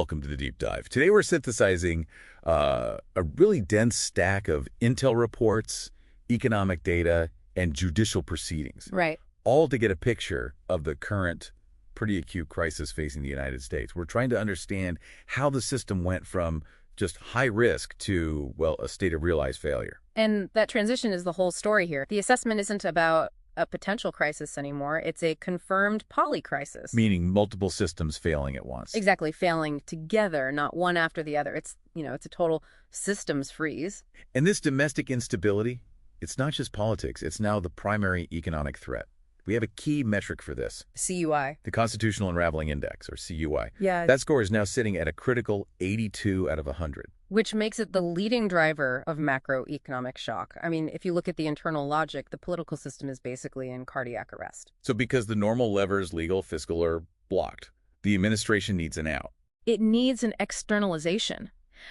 Welcome to the deep dive. Today we're synthesizing a really dense stack of intel reports, economic data, and judicial proceedings, Right. all to get a picture of the current pretty acute crisis facing the United States. We're trying to understand how the system went from just high risk to, well, a state of realized failure. And that transition is the whole story here. The assessment isn't about a potential crisis anymore. It's a confirmed polycrisis. Meaning multiple systems failing at once. Exactly, failing together, not one after the other. It's a total systems freeze. And this domestic instability, it's not just politics, it's now the primary economic threat. We have a key metric for this, CUI. the Constitutional Unraveling Index, or CUI. Yeah. That score is now sitting at a critical 82 out of 100. Which makes it the leading driver of macroeconomic shock. I mean, if you look at the internal logic, the political system is basically in cardiac arrest. So because the normal levers, legal, fiscal, are blocked, the administration needs an out. It needs an externalization.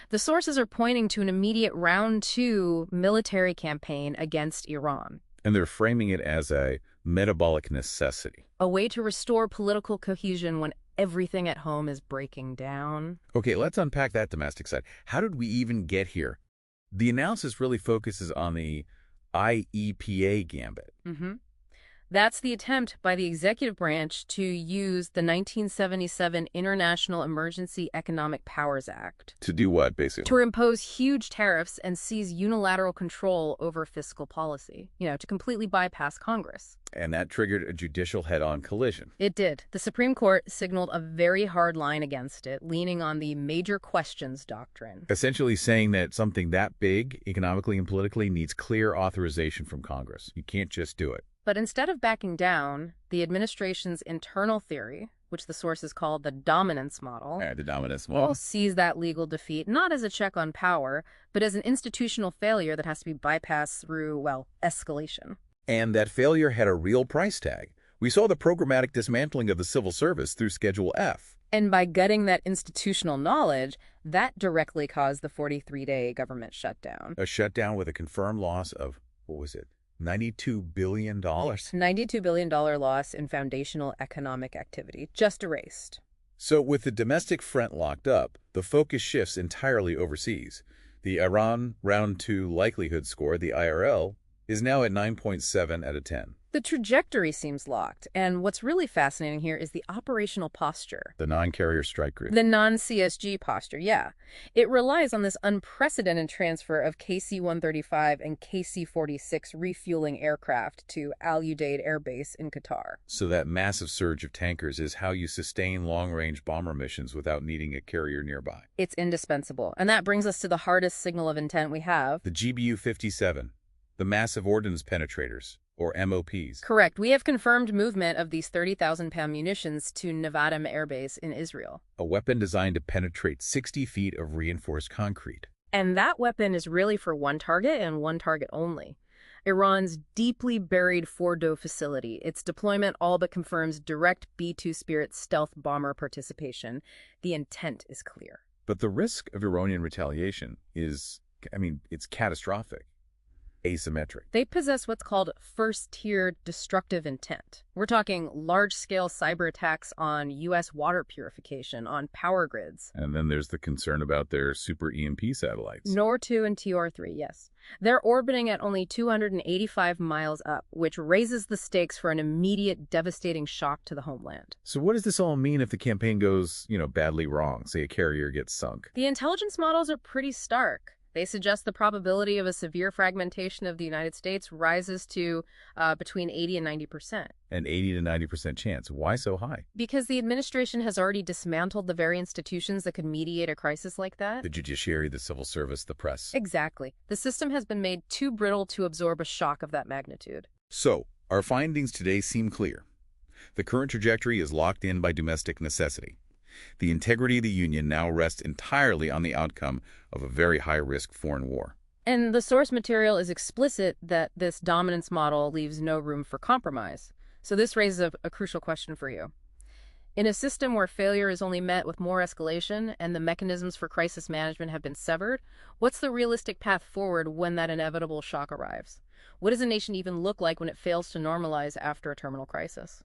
The sources are pointing to an immediate round 2 military campaign against Iran. And they're framing it as a metabolic necessity. A way to restore political cohesion when everything at home is breaking down. Okay, let's unpack that domestic side. How did we even get here? The analysis really focuses on the IEPA gambit. That's the attempt by the executive branch to use the 1977 International Emergency Economic Powers Act. To do what, basically? To impose huge tariffs and seize unilateral control over fiscal policy, to completely bypass Congress. And that triggered a judicial head-on collision. It did. The Supreme Court signaled a very hard line against it, leaning on the major questions doctrine. Essentially saying that something that big, economically and politically, needs clear authorization from Congress. You can't just do it. But instead of backing down, the administration's internal theory, which the sources called the dominance model, The dominance model. sees that legal defeat not as a check on power, but as an institutional failure that has to be bypassed through, escalation. And that failure had a real price tag. We saw the programmatic dismantling of the civil service through Schedule F. And by gutting that institutional knowledge, that directly caused the 43-day government shutdown. A shutdown with a confirmed loss of, $92 billion. $92 billion loss in foundational economic activity, just erased. So with the domestic front locked up, the focus shifts entirely overseas. The Iran Round 2 Likelihood Score, the IRL, is now at 9.7 out of 10. The trajectory seems locked, and what's really fascinating here is the operational posture. The non-carrier strike group. The non-CSG posture, yeah. It relies on this unprecedented transfer of KC-135 and KC-46 refueling aircraft to Al Udeid Air Base in Qatar. So that massive surge of tankers is how you sustain long-range bomber missions without needing a carrier nearby. It's indispensable, and that brings us to the hardest signal of intent we have. The GBU-57, the massive ordnance penetrators, or MOPs. Correct. We have confirmed movement of these 30,000-pound munitions to Nevatim Air Base in Israel. A weapon designed to penetrate 60 feet of reinforced concrete. And that weapon is really for one target and one target only. Iran's deeply buried Fordo facility. Its deployment all but confirms direct B-2 Spirit stealth bomber participation. The intent is clear. But the risk of Iranian retaliation is, it's catastrophic. Asymmetric. They possess what's called first-tier destructive intent. We're talking large-scale cyber attacks on U.S. water purification, on power grids. And then there's the concern about their super EMP satellites. NOR-2 and TR-3, yes. They're orbiting at only 285 miles up, which raises the stakes for an immediate devastating shock to the homeland. So what does this all mean if the campaign goes, badly wrong? Say a carrier gets sunk. The intelligence models are pretty stark. They suggest the probability of a severe fragmentation of the United States rises to between 80 and 90%. An 80 to 90% chance. Why so high? Because the administration has already dismantled the very institutions that could mediate a crisis like that. The judiciary, the civil service, the press. Exactly. The system has been made too brittle to absorb a shock of that magnitude. So, our findings today seem clear. The current trajectory is locked in by domestic necessity. The integrity of the Union now rests entirely on the outcome of a very high-risk foreign war. And the source material is explicit that this dominance model leaves no room for compromise. So this raises a crucial question for you. In a system where failure is only met with more escalation and the mechanisms for crisis management have been severed, what's the realistic path forward when that inevitable shock arrives? What does a nation even look like when it fails to normalize after a terminal crisis?